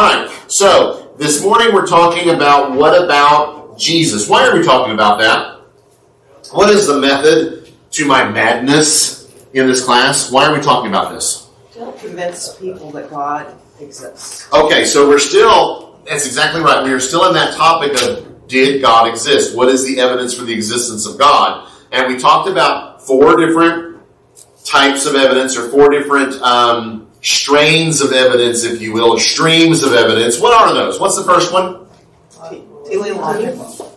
right. So this morning we're talking about what about Jesus. Why are we talking about that? What is the method to my madness in this class? Why are we talking about this? To convince people that God exists. Okay, so that's exactly right. We are still in that topic of, did God exist? What is the evidence for the existence of God? And we talked about 4 different types of evidence, or 4 different strains of evidence, if you will, or streams of evidence. What are those? What's the first one? Teleological.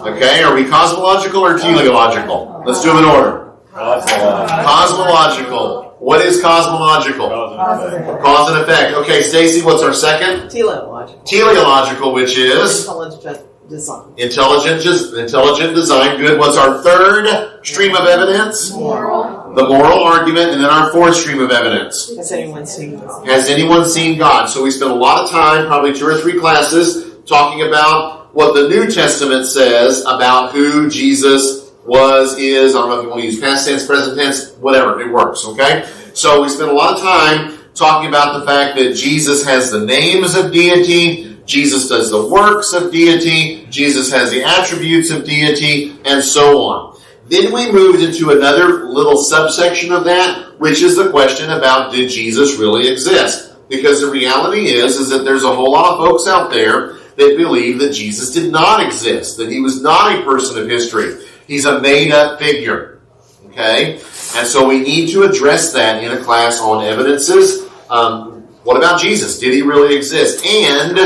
Okay, are we cosmological or teleological? Let's do them in order. Cosmological. What is cosmological? Cause and effect. Okay, Stacy, what's our second? Teleological. Teleological, which is? Intelligent design. Intelligent design. Good. What's our third stream of evidence? Moral. The moral argument. And then our 4th stream of evidence. Has anyone seen God? Has anyone seen God? So we spent a lot of time, probably 2 or 3 classes, talking about what the New Testament says about who Jesus was, is. I don't know if you want to use past tense, present tense, whatever. It works, okay? So we spent a lot of time talking about the fact that Jesus has the names of deity, Jesus does the works of deity, Jesus has the attributes of deity, and so on. Then we moved into another little subsection of that, which is the question about, did Jesus really exist? Because the reality is that there's a whole lot of folks out there that believe that Jesus did not exist, that he was not a person of history. He's a made-up figure. Okay? And so we need to address that in a class on evidences. What about Jesus? Did he really exist? And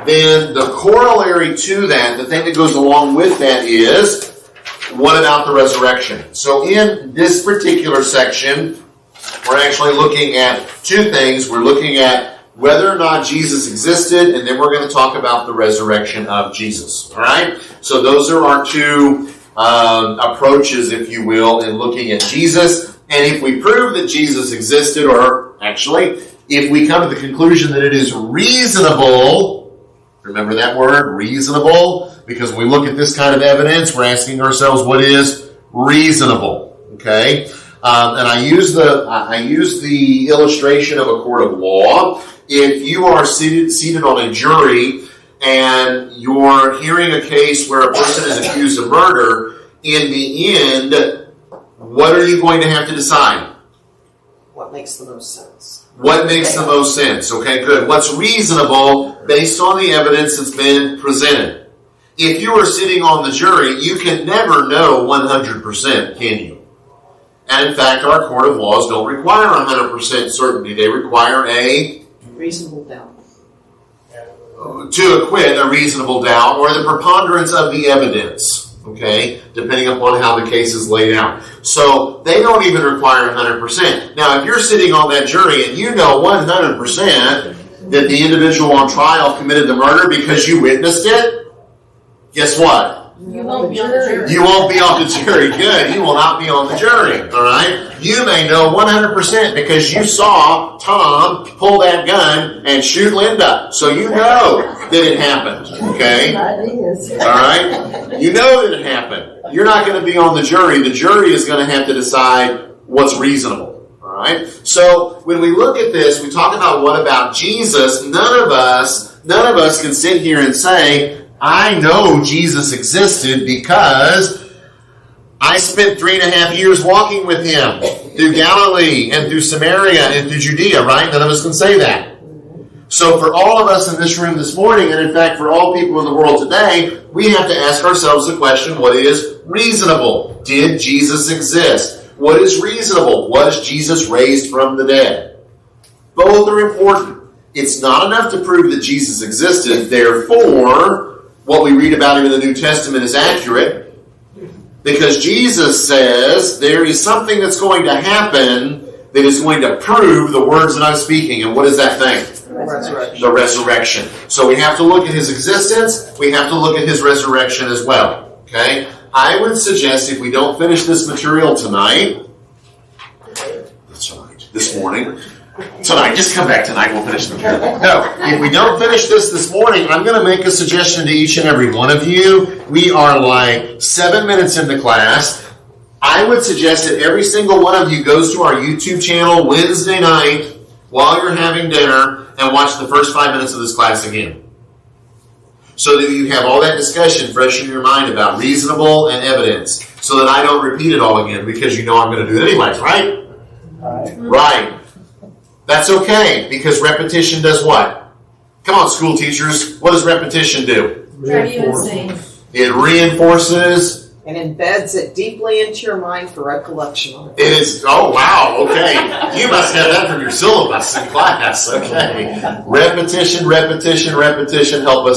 then the corollary to that, the thing that goes along with that is, what about the resurrection? So in this particular section, we're actually looking at 2 things. We're looking at whether or not Jesus existed, and then we're going to talk about the resurrection of Jesus. All right? So those are our 2 approaches, if you will, in looking at Jesus. And if we prove that Jesus existed, or actually, if we come to the conclusion that it is reasonable, remember that word, reasonable, because when we look at this kind of evidence, we're asking ourselves, what is reasonable? Okay? And I use the illustration of a court of law. If you are seated on a jury and you're hearing a case where a person is accused of murder, in the end, what are you going to have to decide? What makes the most sense? What makes the most sense? Okay, good. What's reasonable based on the evidence that's been presented? If you are sitting on the jury, you can never know 100%, can you? And in fact, our court of laws don't require 100% certainty. They require a reasonable doubt. To acquit, a reasonable doubt, or the preponderance of the evidence, okay, depending upon how the case is laid out. So they don't even require 100%. Now, if you're sitting on that jury and you know 100% that the individual on trial committed the murder because you witnessed it, guess what? You won't be on the jury. You won't be on the jury. Good. You will not be on the jury. All right? You may know 100% because you saw Tom pull that gun and shoot Linda. So you know that it happened. Okay? All right? You know that it happened. You're not going to be on the jury. The jury is going to have to decide what's reasonable. All right? So when we look at this, we talk about what about Jesus. None of us can sit here and say, I know Jesus existed because I spent 3.5 years walking with him through Galilee and through Samaria and through Judea, right? None of us can say that. So for all of us in this room this morning, and in fact for all people in the world today, we have to ask ourselves the question, what is reasonable? Did Jesus exist? What is reasonable? Was Jesus raised from the dead? Both are important. It's not enough to prove that Jesus existed, therefore what we read about him in the New Testament is accurate, because Jesus says there is something that's going to happen that is going to prove the words that I'm speaking. And what is that thing? The resurrection. So we have to look at his existence. We have to look at his resurrection as well. Okay? I would suggest if we don't finish this material tonight, that's right, this morning, tonight, just come back tonight, we'll finish the material. No, if we don't finish this morning, I'm going to make a suggestion to each and every one of you. We are like 7 minutes into class. I would suggest that every single one of you goes to our YouTube channel Wednesday night while you're having dinner and watch the first 5 minutes of this class again. So that you have all that discussion fresh in your mind about reasonable and evidence, so that I don't repeat it all again, because you know I'm going to do it anyways, right? Right. That's okay, because repetition does what? Come on, school teachers. What does repetition do? It reinforces. And embeds it deeply into your mind for recollection. It is. Oh, wow. Okay. You must have that from your syllabus in class. Okay. Repetition helps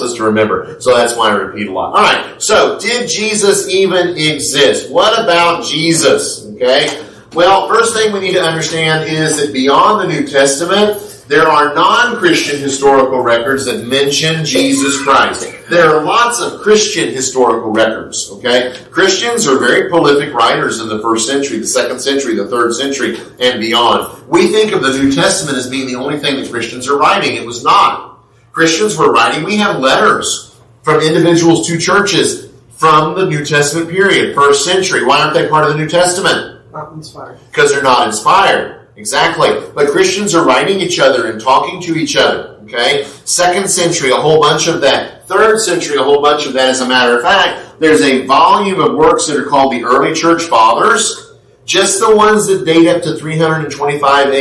us to remember. So that's why I repeat a lot. All right. So, did Jesus even exist? What about Jesus? Okay. Well, first thing we need to understand is that beyond the New Testament, there are non-Christian historical records that mention Jesus Christ. There are lots of Christian historical records, okay? Christians are very prolific writers in the 1st century, the 2nd century, the 3rd century, and beyond. We think of the New Testament as being the only thing that Christians are writing. It was not. Christians were writing. We have letters from individuals to churches from the New Testament period, 1st century. Why aren't they part of the New Testament? Not inspired. Because they're not inspired. Exactly. But Christians are writing each other and talking to each other. Okay? 2nd century, a whole bunch of that. 3rd century, a whole bunch of that. As a matter of fact, there's a volume of works that are called the Early Church Fathers. Just the ones that date up to 325 AD.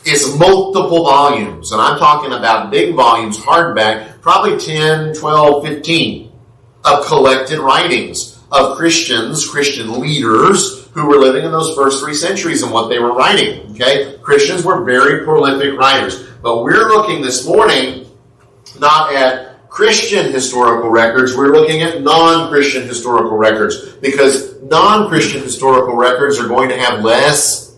It's multiple volumes. And I'm talking about big volumes, hardback, probably 10, 12, 15 of collected writings of Christians, Christian leaders, who were living in those first 3 centuries and what they were writing. Okay? Christians were very prolific writers. But we're looking this morning not at Christian historical records, we're looking at non-Christian historical records, because non-Christian historical records are going to have less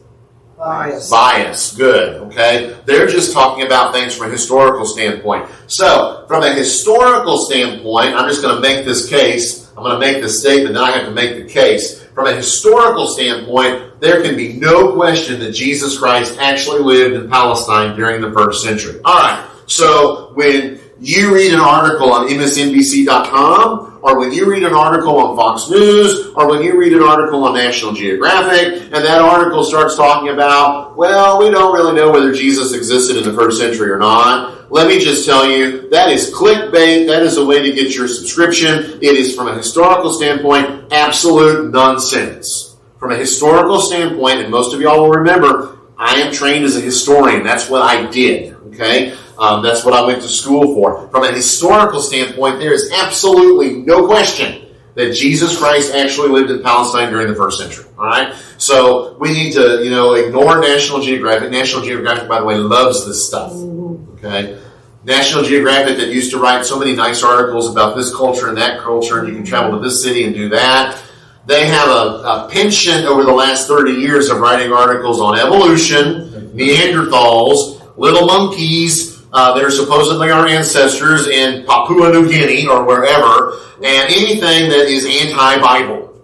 bias. Good. Okay? They're just talking about things from a historical standpoint. So, from a historical standpoint, I'm just going to make this case. I'm going to make this statement, then I have to make the case. From a historical standpoint, there can be no question that Jesus Christ actually lived in Palestine during the 1st century. All right, so when you read an article on MSNBC.com, or when you read an article on Fox News, or when you read an article on National Geographic, and that article starts talking about, well, we don't really know whether Jesus existed in the 1st century or not, let me just tell you, that is clickbait. That is a way to get your subscription. It is, from a historical standpoint, absolute nonsense. From a historical standpoint, and most of y'all will remember, I am trained as a historian. That's what I did, okay? That's what I went to school for. From a historical standpoint, there is absolutely no question that Jesus Christ actually lived in Palestine during the 1st century, all right? So we need to, ignore National Geographic. National Geographic, by the way, loves this stuff, okay? National Geographic that used to write so many nice articles about this culture and that culture, and you can travel to this city and do that. They have a penchant over the last 30 years of writing articles on evolution, Neanderthals, little monkeys that are supposedly our ancestors in Papua New Guinea or wherever, and anything that is anti-Bible.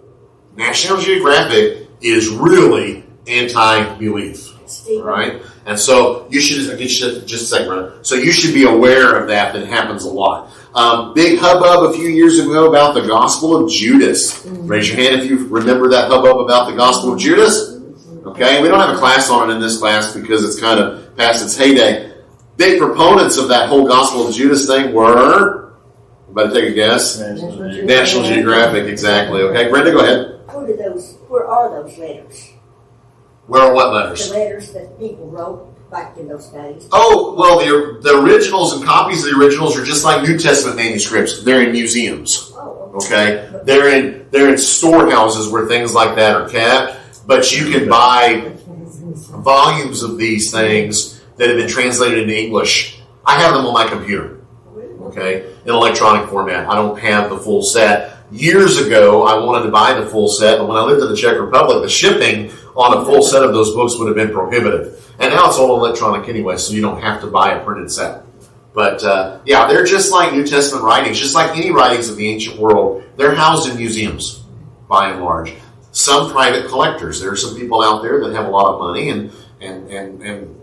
National Geographic is really anti-belief, right? And so you should just a second, Ron. So you should be aware of that. That happens a lot. Big hubbub a few years ago about the Gospel of Judas. Raise your hand if you remember that hubbub about the Gospel of Judas. Okay, we don't have a class on it in this class because it's kind of past its heyday. Big proponents of that whole Gospel of Judas thing were, everybody take a guess? National Geographic, exactly. Okay, Brenda, go ahead. Where are those letters? Where are what letters? The letters that people wrote back in those days. Oh, well, the originals and copies of the originals are just like New Testament manuscripts. They're in museums. Oh, okay. They're in storehouses where things like that are kept. But you can buy volumes of these things that have been translated into English. I have them on my computer. Okay, in electronic format. I don't have the full set. Years ago, I wanted to buy the full set, but when I lived in the Czech Republic, the shipping on a full set of those books would have been prohibitive. And now it's all electronic anyway, so you don't have to buy a printed set. But, yeah, they're just like New Testament writings, just like any writings of the ancient world. They're housed in museums, by and large. Some private collectors. There are some people out there that have a lot of money and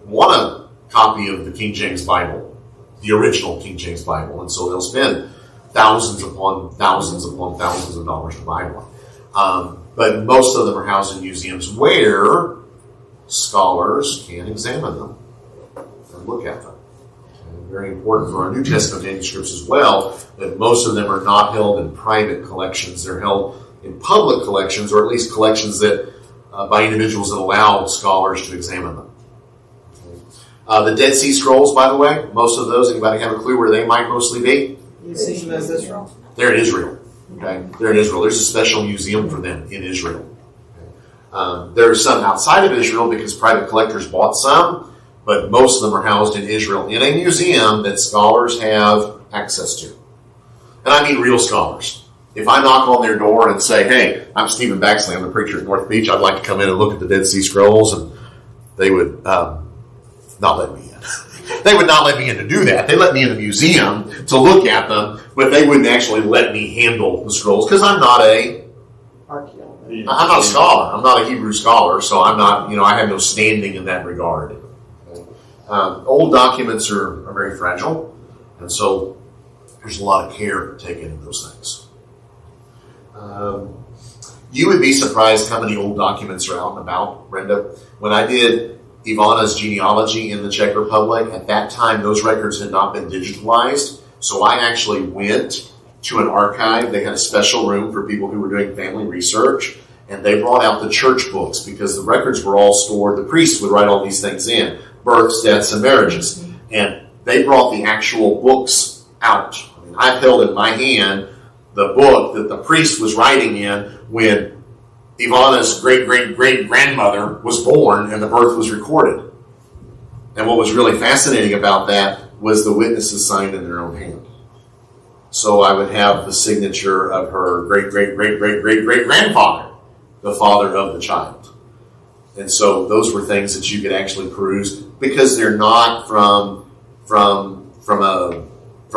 want a copy of the King James Bible, the original King James Bible, and so they'll spend thousands upon thousands upon thousands of dollars to buy one. But most of them are housed in museums where scholars can examine them. look at them. And very important for our New Testament manuscripts as well, that most of them are not held in private collections. They're held in public collections, or at least collections that by individuals that allow scholars to examine them. The Dead Sea Scrolls, by the way, most of those, anybody have a clue where they might mostly be? You see them as Israel? They're in Israel. Okay, they're in Israel. There's a special museum for them in Israel. There are some outside of Israel because private collectors bought some, but most of them are housed in Israel in a museum that scholars have access to. And I mean real scholars. If I knock on their door and say, hey, I'm Stephen Baxley, I'm the preacher at North Beach, I'd like to come in and look at the Dead Sea Scrolls, and they would not let me in. They would not let me in to do that. They let me in the museum to look at them, but they wouldn't actually let me handle the scrolls because I'm not a scholar. I'm not a Hebrew scholar, so I'm not, I have no standing in that regard. Old documents are very fragile, and so there's a lot of care taken in those things. You would be surprised how many old documents are out and about, Brenda. When I did Ivana's genealogy in the Czech Republic, at that time those records had not been digitalized, so I actually went to an archive. They had a special room for people who were doing family research, and they brought out the church books because the records were all stored. The priests would write all these things in, births, deaths, and marriages, and they brought the actual books out. I mean, I've held in my hand the book that the priest was writing in when Ivana's great-great-great-grandmother was born and the birth was recorded. And what was really fascinating about that was the witnesses signed in their own hand. So I would have the signature of her great-great-great-great-great-grandfather, the father of the child. And so those were things that you could actually peruse because they're not from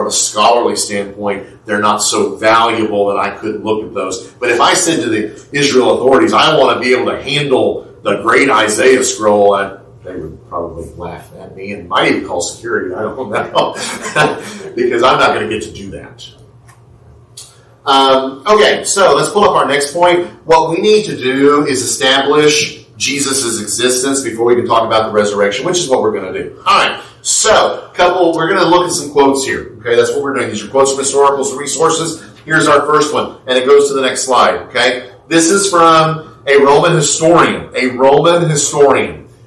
a scholarly standpoint, they're not so valuable that I couldn't look at those. But if I said to the Israel authorities, I want to be able to handle the great Isaiah scroll, they would probably laugh at me and might even call security. I don't know. Because I'm not going to get to do that. Okay, so let's pull up our next point. What we need to do is establish Jesus' existence before we can talk about the resurrection, which is what we're going to do. All right, so we're going to look at some quotes here. Okay, that's what we're doing. These are quotes from historical resources. Here's our first one, and it goes to the next slide. Okay, this is from a Roman historian.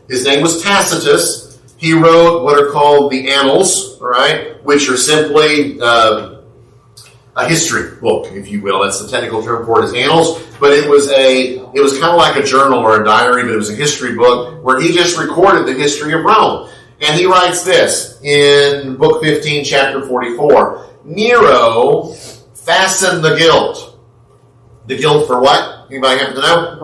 His name was Tacitus. He wrote what are called the Annals, all right, which are simply a history book, if you will. That's the technical term for it, is Annals. But it was kind of like a journal or a diary, but it was a history book where he just recorded the history of Rome. And he writes this in book 15, chapter 44. Nero fastened the guild. The guild for what? Anybody happen to know?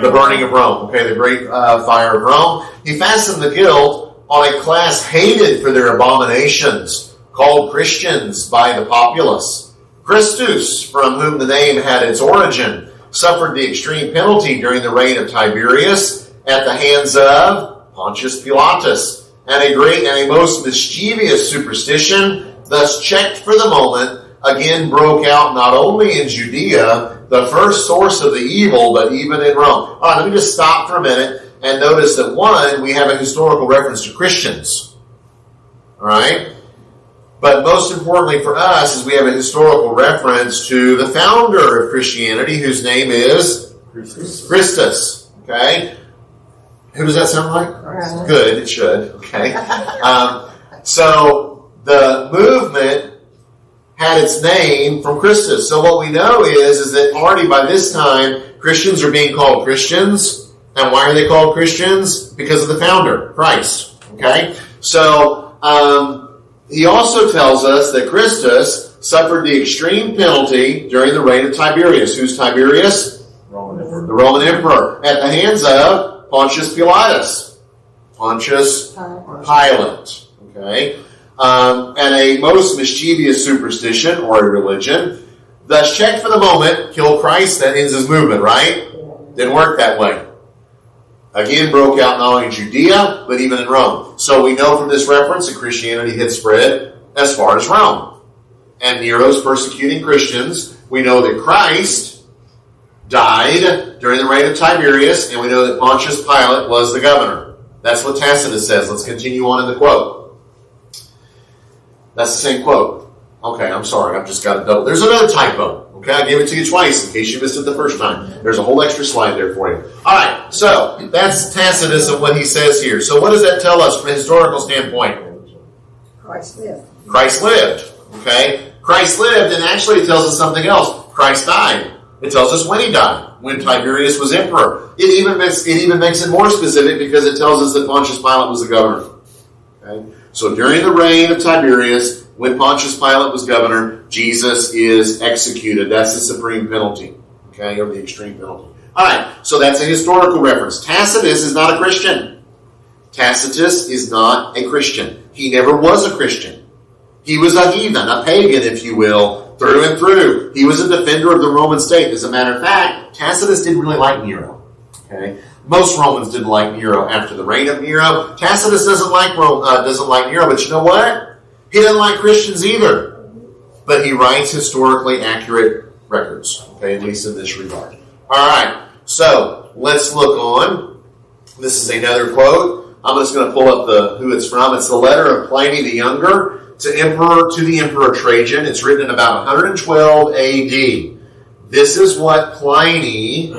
The burning of Rome. Okay, the great fire of Rome. He fastened the guild on a class hated for their abominations, called Christians by the populace. Christus, from whom the name had its origin, suffered the extreme penalty during the reign of Tiberius at the hands of Pontius Pilatus. And a great and a most mischievous superstition, thus checked for the moment, again broke out not only in Judea, the first source of the evil, but even in Rome. All right, let me just stop for a minute and notice that, one, we have a historical reference to Christians. All right? But most importantly for us is we have a historical reference to the founder of Christianity, whose name is Christus. Okay? Who does that sound like? Christ. Good, it should. Okay. So the movement had its name from Christus. So what we know is that already by this time, Christians are being called Christians. And why are they called Christians? Because of the founder, Christ. Okay? So he also tells us that Christus suffered the extreme penalty during the reign of Tiberius. Who's Tiberius? Roman Emperor. The Roman Emperor. At the hands of Pontius Pilatus. Pontius Pilate. Okay? And a most mischievous superstition or a religion, thus checked for the moment, kill Christ, that ends his movement, right? Didn't work that way. Again, broke out not only in Judea, but even in Rome. So we know from this reference that Christianity had spread as far as Rome. And Nero's persecuting Christians. We know that Christ died during the reign of Tiberius, and we know that Pontius Pilate was the governor. That's what Tacitus says. Let's continue on in the quote. That's the same quote. Okay, I'm sorry. I've just got a double. There's another typo. Okay, I gave it to you twice in case you missed it the first time. There's a whole extra slide there for you. All right, so that's Tacitus and what he says here. So what does that tell us from a historical standpoint? Christ lived. Christ lived. Okay? Christ lived, and actually it tells us something else. Christ died. It tells us when he died, when Tiberius was emperor. It even makes it more specific because it tells us that Pontius Pilate was the governor. Okay? So during the reign of Tiberius, when Pontius Pilate was governor, Jesus is executed. That's the supreme penalty, okay, or the extreme penalty. All right, so that's a historical reference. Tacitus is not a Christian. Tacitus is not a Christian. He never was a Christian. He was a heathen, a pagan, if you will, through and through. He was a defender of the Roman state. As a matter of fact, Tacitus didn't really like Nero. Okay, most Romans didn't like Nero after the reign of Nero. Tacitus doesn't like Nero, but you know what? He doesn't like Christians either. But he writes historically accurate records, okay, at least in this regard. All right, so let's look on. This is another quote. I'm just going to pull up who it's from. It's the letter of Pliny the Younger to the Emperor Trajan. It's written in about 112 AD. This is what Pliny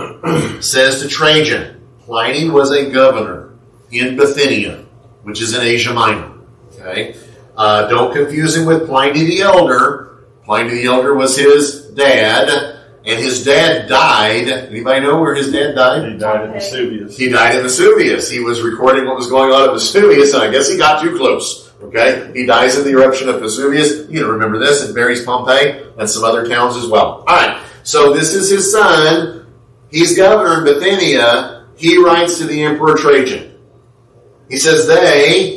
says to Trajan. Pliny was a governor in Bithynia, which is in Asia Minor. Okay, don't confuse him with Pliny the Elder. Pliny the Elder was his dad, and his dad died. Anybody know where his dad died? He died at Vesuvius. He died at Vesuvius. He was recording what was going on at Vesuvius, and I guess he got too close. Okay, he dies in the eruption of Vesuvius. You remember this, and buries Pompeii and some other towns as well. All right, so this is his son. He's governor in Bithynia. He writes to the Emperor Trajan. He says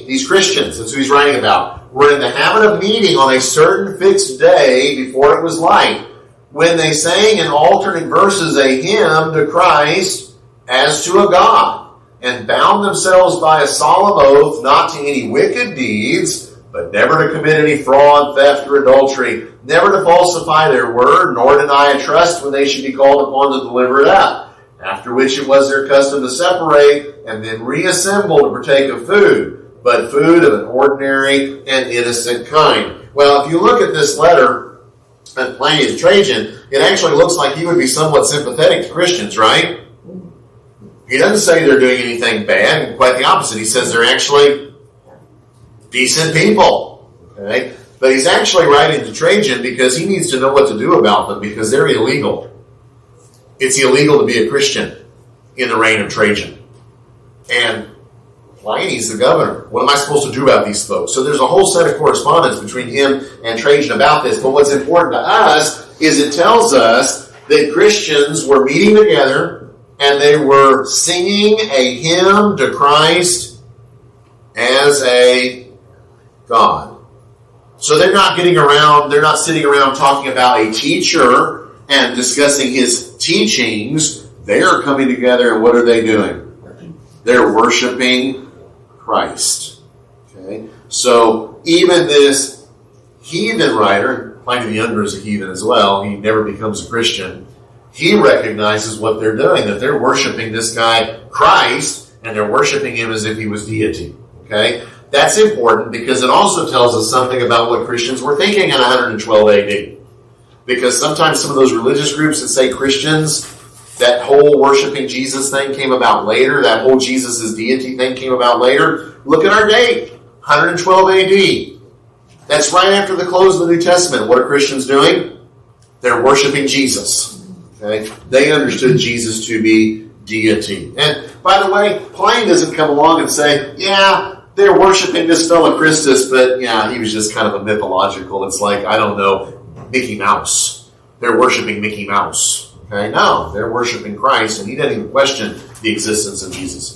these Christians, that's who he's writing about, were in the habit of meeting on a certain fixed day before it was light, when they sang in alternate verses a hymn to Christ as to a God, and bound themselves by a solemn oath not to any wicked deeds, but never to commit any fraud, theft, or adultery, never to falsify their word, nor deny a trust when they should be called upon to deliver it up. After which it was their custom to separate and then reassemble to partake of food, but food of an ordinary and innocent kind. Well, if you look at this letter at Pliny to Trajan, it actually looks like he would be somewhat sympathetic to Christians, right? He doesn't say they're doing anything bad. Quite the opposite. He says they're actually decent people. Okay? But he's actually writing to Trajan because he needs to know what to do about them because they're illegal. It's illegal to be a Christian in the reign of Trajan. And Pliny's the governor. What am I supposed to do about these folks? So there's a whole set of correspondence between him and Trajan about this. But what's important to us is it tells us that Christians were meeting together and they were singing a hymn to Christ as a God. So they're not sitting around talking about a teacher and discussing his teachings. They're coming together, and what are they doing? They're worshiping Christ. Okay? So even this heathen writer, Pliny the Younger is a heathen as well, he never becomes a Christian, he recognizes what they're doing, that they're worshiping this guy Christ, and they're worshiping him as if he was deity. Okay? That's important because it also tells us something about what Christians were thinking in 112 AD. Because sometimes some of those religious groups that say Christians, that whole worshiping Jesus thing came about later, that whole Jesus is deity thing came about later. Look at our date, 112 AD. That's right after the close of the New Testament. What are Christians doing? They're worshiping Jesus. Okay? They understood Jesus to be deity. And by the way, Pliny doesn't come along and say, yeah, they're worshiping this fellow Christus, but yeah, he was just kind of a mythological. It's like, I don't know, Mickey Mouse. They're worshiping Mickey Mouse. Okay? No, they're worshiping Christ, and he doesn't even question the existence of Jesus.